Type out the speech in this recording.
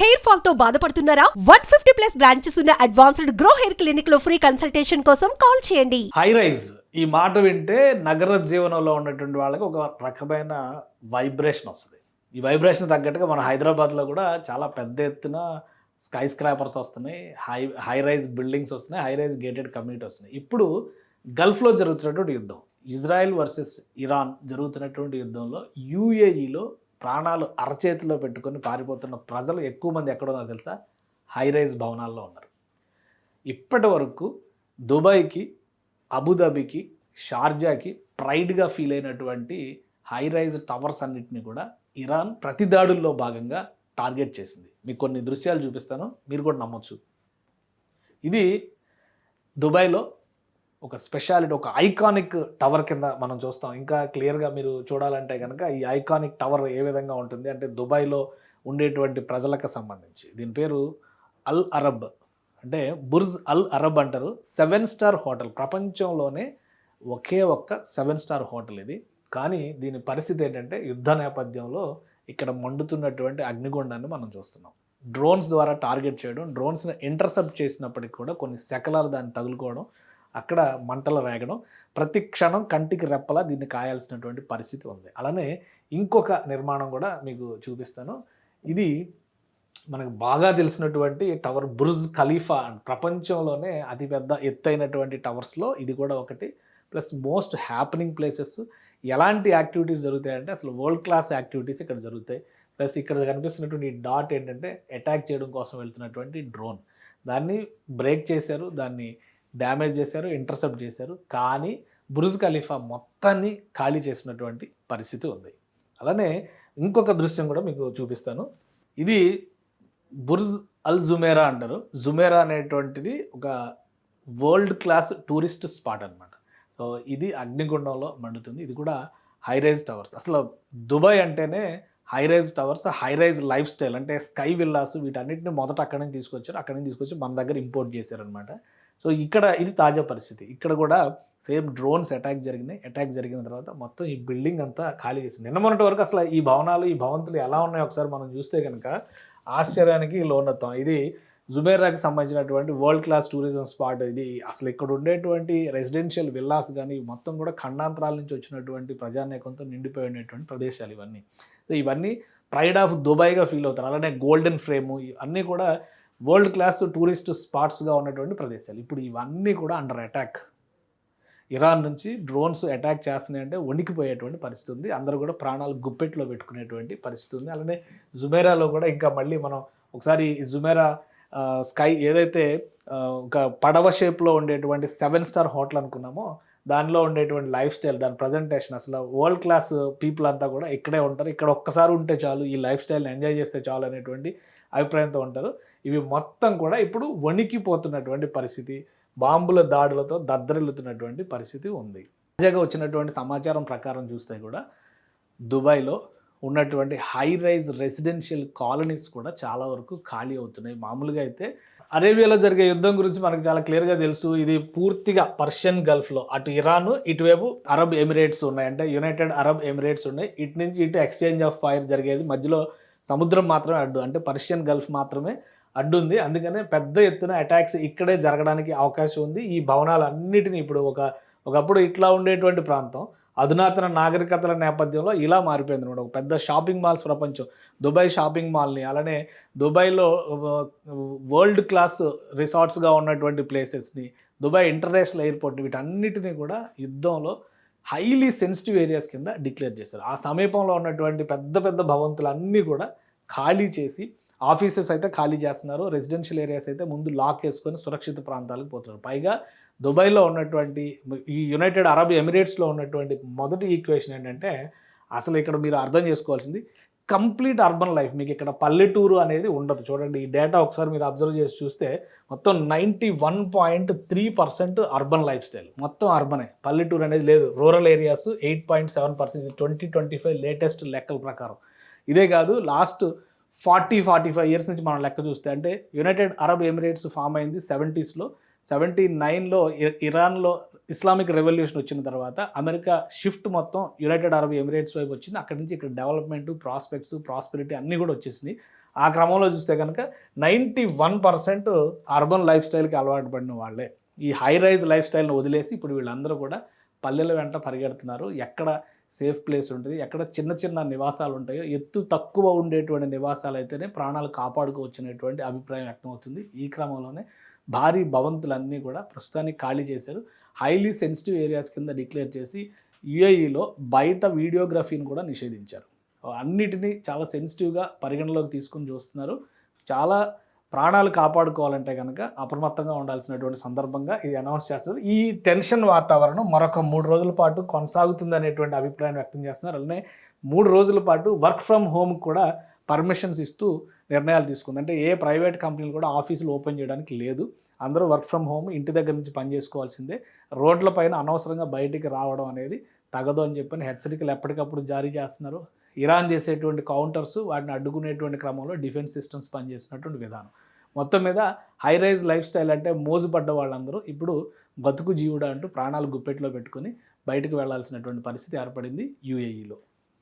Hair fall తో బాధపడుతున్నారా? 150+ branches ఉన్న అడ్వాన్స్డ్ గ్రో హెయిర్ క్లినిక్ లో ఫ్రీ కన్సల్టేషన్ కోసం కాల్ చేయండి. హై రైజ్ ఈ మాట వింటే నగర జీవనంలో ఉన్నటువంటి వాళ్ళకి ఒక రకమైన వైబ్రేషన్ వస్తుంది. ఈ వైబ్రేషన్ తగ్గట్టుగా మన హైదరాబాద్లో కూడా చాలా పెద్ద ఎత్తున స్కై స్క్రాపర్స్ వస్తున్నాయి, హై రైజ్ బిల్డింగ్స్ వస్తున్నాయి, హై రైజ్ గేటెడ్ కమ్యూనిటీ వస్తున్నాయి. ఇప్పుడు గల్ఫ్లో జరుగుతున్నటువంటి యుద్ధం, ఇజ్రాయెల్ వర్సెస్ ఇరాన్ జరుగుతున్నటువంటి యుద్ధంలో యూఏఈలో ప్రాణాలు అరచేతిలో పెట్టుకొని పారిపోతున్న ప్రజలు ఎక్కువ మంది ఎక్కడ ఉన్నారో తెలుసా? హై రైజ్ భవనాల్లో ఉన్నారు. ఇప్పటి వరకు దుబాయ్కి, అబుదాబికి, షార్జాకి ప్రైడ్గా ఫీల్ అయినటువంటి హై రైజ్ టవర్స్ అన్నింటినీ కూడా ఇరాన్ ప్రతి దాడుల్లో భాగంగా టార్గెట్ చేసింది. మీకు కొన్ని దృశ్యాలు చూపిస్తాను, మీరు కూడా నమ్మొచ్చు. ఇది దుబాయ్లో ఒక స్పెషాలిటీ, ఒక ఐకానిక్ టవర్ కింద మనం చూస్తాం. ఇంకా క్లియర్గా మీరు చూడాలంటే కనుక ఈ ఐకానిక్ టవర్ ఏ విధంగా ఉంటుంది అంటే దుబాయ్లో ఉండేటువంటి ప్రజలకు సంబంధించి దీని పేరు అల్ అరబ్, అంటే బుర్జ్ అల్ అరబ్ అంటారు. 7 స్టార్ హోటల్, ప్రపంచంలోనే ఒకే ఒక్క 7 స్టార్ హోటల్ ఇది. కానీ దీని పరిస్థితి ఏంటంటే యుద్ధ నేపథ్యంలో ఇక్కడ మండుతున్నటువంటి అగ్నిగుండాన్ని మనం చూస్తున్నాం. డ్రోన్స్ ద్వారా టార్గెట్ చేయడం, డ్రోన్స్ని ఇంటర్సెప్ట్ చేసినప్పటికీ కూడా కొన్ని శకలాలు దాన్ని తగులుకోవడం, అక్కడ మంటలు రేగడం, ప్రతి క్షణం కంటికి రెప్పలా దీన్ని కాయాల్సినటువంటి పరిస్థితి ఉంది. అలానే ఇంకొక నిర్మాణం కూడా మీకు చూపిస్తాను. ఇది మనకు బాగా తెలిసినటువంటి టవర్ బుర్జ్ ఖలీఫా, ప్రపంచంలోనే అతిపెద్ద ఎత్తైనటువంటి టవర్స్లో ఇది కూడా ఒకటి. Plus most happening places. ఎలాంటి యాక్టివిటీస్ జరుగుతాయంటే అసలు వరల్డ్ క్లాస్ యాక్టివిటీస్ ఇక్కడ జరుగుతాయి. ప్లస్ ఇక్కడ కనిపిస్తున్నటువంటి డాట్ ఏంటంటే అటాక్ చేయడం కోసం వెళ్తున్నటువంటి డ్రోన్. దాన్ని బ్రేక్ చేశారు, దాన్ని డ్యామేజ్ చేశారు, ఇంటర్సెప్ట్ చేశారు. కానీ బుర్జ్ ఖలీఫా మొత్తాన్ని ఖాళీ చేసినటువంటి పరిస్థితి ఉంది. అలానే ఇంకొక దృశ్యం కూడా మీకు చూపిస్తాను. ఇది బుర్జ్ అల్ జుమేరా అంటారు. జుమేరా అనేటువంటిది ఒక వరల్డ్ క్లాస్ టూరిస్ట్ స్పాట్ అనమాట. సో ఇది అగ్నిగుండంలో మండుతుంది. ఇది కూడా హై రైజ్ టవర్స్. అసలు దుబాయ్ అంటేనే high rise towers, high rise lifestyle, అంటే స్కై విల్లాస్, వీటన్నిటిని మొదట అక్కడి నుంచి తీసుకొచ్చారు. అక్కడి నుంచి తీసుకొచ్చి మన దగ్గర ఇంపోర్ట్ చేశారనమాట. సో ఇక్కడ ఇది తాజా పరిస్థితి. ఇక్కడ కూడా సేమ్ డ్రోన్స్ అటాక్ జరిగినాయి. అటాక్ జరిగిన తర్వాత మొత్తం ఈ బిల్డింగ్ అంతా ఖాళీ చేసింది. నిన్న మొన్నటి వరకు అసలు ఈ భవనాలు, ఈ భవంతులు ఎలా ఉన్నాయో ఒకసారి మనం చూస్తే కనుక ఆశ్చర్యానికి లోనవుతాం. ఇది జుమేరాకి సంబంధించినటువంటి వరల్డ్ క్లాస్ టూరిజం స్పాట్. ఇది అసలు ఇక్కడ ఉండేటువంటి రెసిడెన్షియల్ విల్లాస్ కానీ మొత్తం కూడా ఖండాంతరాల నుంచి వచ్చినటువంటి ప్రజానేకంతో నిండిపోయి ఉండేటువంటి ప్రదేశాలు ఇవన్నీ. సో ఇవన్నీ ప్రైడ్ ఆఫ్ దుబాయ్గా ఫీల్ అవుతారు. అలానే గోల్డెన్ ఫ్రేము, ఇవన్నీ కూడా వరల్డ్ క్లాస్ టూరిస్ట్ స్పాట్స్గా ఉన్నటువంటి ప్రదేశాలు. ఇప్పుడు ఇవన్నీ కూడా అండర్ అటాక్. ఇరాన్ నుంచి డ్రోన్స్ అటాక్ చేస్తున్నాయంటే వణికిపోయేటువంటి పరిస్థితి ఉంది. అందరూ కూడా ప్రాణాలు గుప్పెట్లో పెట్టుకునేటువంటి పరిస్థితి ఉంది. అలానే జుమేరాలో కూడా ఇంకా మళ్ళీ మనం ఒకసారి జుమేరా స్కై ఏదైతే ఒక పడవ షేప్లో ఉండేటువంటి 7 స్టార్ హోటల్ అనుకున్నామో దానిలో ఉండేటువంటి లైఫ్ స్టైల్, దాని ప్రజెంటేషన్, అసలు వరల్డ్ క్లాస్ పీపుల్ అంతా కూడా ఇక్కడే ఉంటారు. ఇక్కడ ఒక్కసారి ఉంటే చాలు, ఈ లైఫ్ స్టైల్ని ఎంజాయ్ చేస్తే చాలు అనేటువంటి అభిప్రాయంతో ఉంటారు. ఇవి మొత్తం కూడా ఇప్పుడు వణికిపోతున్నటువంటి పరిస్థితి, బాంబుల దాడులతో దద్దరిల్లుతున్నటువంటి పరిస్థితి ఉంది. తాజాగా వచ్చినటువంటి సమాచారం ప్రకారం చూస్తే కూడా దుబాయ్లో ఉన్నటువంటి హై రైజ్ రెసిడెన్షియల్ కాలనీస్ కూడా చాలా వరకు ఖాళీ అవుతున్నాయి. మామూలుగా అయితే అరేబియాలో జరిగే యుద్ధం గురించి మనకు చాలా క్లియర్గా తెలుసు. ఇది పూర్తిగా పర్షియన్ గల్ఫ్లో, అటు ఇరాన్, ఇటువైపు అరబ్ ఎమిరేట్స్ ఉన్నాయి, అంటే యునైటెడ్ అరబ్ ఎమిరేట్స్ ఉన్నాయి. ఇటు నుంచి ఇటు ఎక్స్చేంజ్ ఆఫ్ ఫైర్ జరిగేది. మధ్యలో సముద్రం మాత్రమే అడ్డు, అంటే పర్షియన్ గల్ఫ్ మాత్రమే అడ్డు ఉంది. అందుకనే పెద్ద ఎత్తున అటాక్స్ ఇక్కడే జరగడానికి అవకాశం ఉంది. ఈ భవనాలన్నిటినీ ఇప్పుడు ఒకప్పుడు ఇట్లా ఉండేటువంటి ప్రాంతం అధునాతన నాగరికతల నేపథ్యంలో ఇలా మారిపోయింది అనమాట. ఒక పెద్ద షాపింగ్ మాల్స్ ప్రపంచం, దుబాయ్ షాపింగ్ మాల్ని, అలానే దుబాయ్లో వరల్డ్ క్లాస్ రిసార్ట్స్గా ఉన్నటువంటి ప్లేసెస్ని, దుబాయ్ ఇంటర్నేషనల్ ఎయిర్పోర్ట్ని, వీటన్నిటినీ కూడా యుద్ధంలో హైలీ సెన్సిటివ్ ఏరియాస్ కింద డిక్లేర్ చేశారు. ఆ సమీపంలో ఉన్నటువంటి పెద్ద పెద్ద భవంతులన్నీ కూడా ఖాళీ చేసి, ఆఫీసెస్ అయితే ఖాళీ చేస్తున్నారు, రెసిడెన్షియల్ ఏరియాస్ అయితే ముందు లాక్ వేసుకొని సురక్షిత ప్రాంతాలకు పోతున్నారు. పైగా దుబాయ్లో ఉన్నటువంటి ఈ యునైటెడ్ అరబ్ ఎమిరేట్స్లో ఉన్నటువంటి మొదటి ఈక్వేషన్ ఏంటంటే అసలు ఇక్కడ మీరు అర్థం చేసుకోవాల్సింది కంప్లీట్ అర్బన్ లైఫ్. మీకు ఇక్కడ పల్లెటూరు అనేది ఉండదు. చూడండి ఈ డేటా ఒకసారి మీరు అబ్జర్వ్ చేసి చూస్తే మొత్తం 91.3% అర్బన్ లైఫ్ స్టైల్, మొత్తం అర్బనే, పల్లెటూరు అనేది లేదు. రూరల్ ఏరియాస్ 8.7%, 2025 లేటెస్ట్ లెక్కల ప్రకారం. ఇదే కాదు, లాస్ట్ 40-45 ఇయర్స్ నుంచి మనం లెక్క చూస్తే, అంటే యునైటెడ్ అరబ్ ఎమిరేట్స్ ఫామ్ అయింది 70s, 79లో ఇరాన్లో ఇస్లామిక్ రెవల్యూషన్ వచ్చిన తర్వాత అమెరికా షిఫ్ట్ మొత్తం యునైటెడ్ అరబ్ ఎమిరేట్స్ వైపు వచ్చింది. అక్కడి నుంచి ఇక్కడ డెవలప్మెంట్, ప్రాస్పెక్ట్స్, ప్రాస్పెరిటీ అన్నీ కూడా వచ్చేసింది. ఆ క్రమంలో చూస్తే కనుక 91% అర్బన్ లైఫ్ స్టైల్కి అలవాటు పడిన వాళ్ళే. ఈ హై రైజ్ లైఫ్ స్టైల్ని వదిలేసి ఇప్పుడు వీళ్ళందరూ కూడా పల్లెల వెంట పరిగెడుతున్నారు. ఎక్కడ సేఫ్ ప్లేస్ ఉంటుంది, ఎక్కడ చిన్న చిన్న నివాసాలు ఉంటాయో, ఎత్తు తక్కువ ఉండేటువంటి నివాసాలు అయితేనే ప్రాణాలు కాపాడుకోవచ్చినటువంటి అభిప్రాయం వ్యక్తమవుతుంది. ఈ క్రమంలోనే భారీ భవంతులన్నీ కూడా ప్రస్తుతానికి ఖాళీ చేశారు. హైలీ సెన్సిటివ్ ఏరియాస్ కింద డిక్లేర్ చేసి యుఏఈలో బయట వీడియోగ్రఫీని కూడా నిషేధించారు. అన్నిటినీ చాలా సెన్సిటివ్గా పరిగణలోకి తీసుకుని చూస్తున్నారు. చాలా ప్రాణాలు కాపాడుకోవాలంటే కనుక అప్రమత్తంగా ఉండాల్సినటువంటి సందర్భంగా ఇది అనౌన్స్ చేస్తారు. ఈ టెన్షన్ వాతావరణం మరొక 3 రోజుల పాటు కొనసాగుతుంది అనేటువంటి అభిప్రాయం వ్యక్తం చేస్తున్నారు. అలానే 3 రోజుల పాటు వర్క్ ఫ్రమ్ హోమ్ కూడా పర్మిషన్స్ ఇస్తూ నిర్ణయాలు తీసుకుంది. అంటే ఏ ప్రైవేట్ కంపెనీలు కూడా ఆఫీసులు ఓపెన్ చేయడానికి లేదు. అందరూ వర్క్ ఫ్రమ్ హోమ్, ఇంటి దగ్గర నుంచి పని చేసుకోవాల్సిందే. రోడ్లపైన అనవసరంగా బయటికి రావడం అనేది తగదు అని చెప్పని హెచ్చరికలు ఎప్పటికప్పుడు జారీ చేస్తున్నారు. ఇరాన్ చేసేటువంటి కౌంటర్స్, వాటిని అడ్డుకునేటువంటి క్రమంలో డిఫెన్స్ సిస్టమ్స్ పనిచేసినటువంటి విధానం. మొత్తం మీద హై రైజ్ లైఫ్ స్టైల్ అంటే మోజుపడ్డ వాళ్ళందరూ ఇప్పుడు బతుకు జీవుడా అంటూ ప్రాణాలు గుప్పెట్లో పెట్టుకొని బయటకు వెళ్లాల్సినటువంటి పరిస్థితి ఏర్పడింది యుఏఈలో.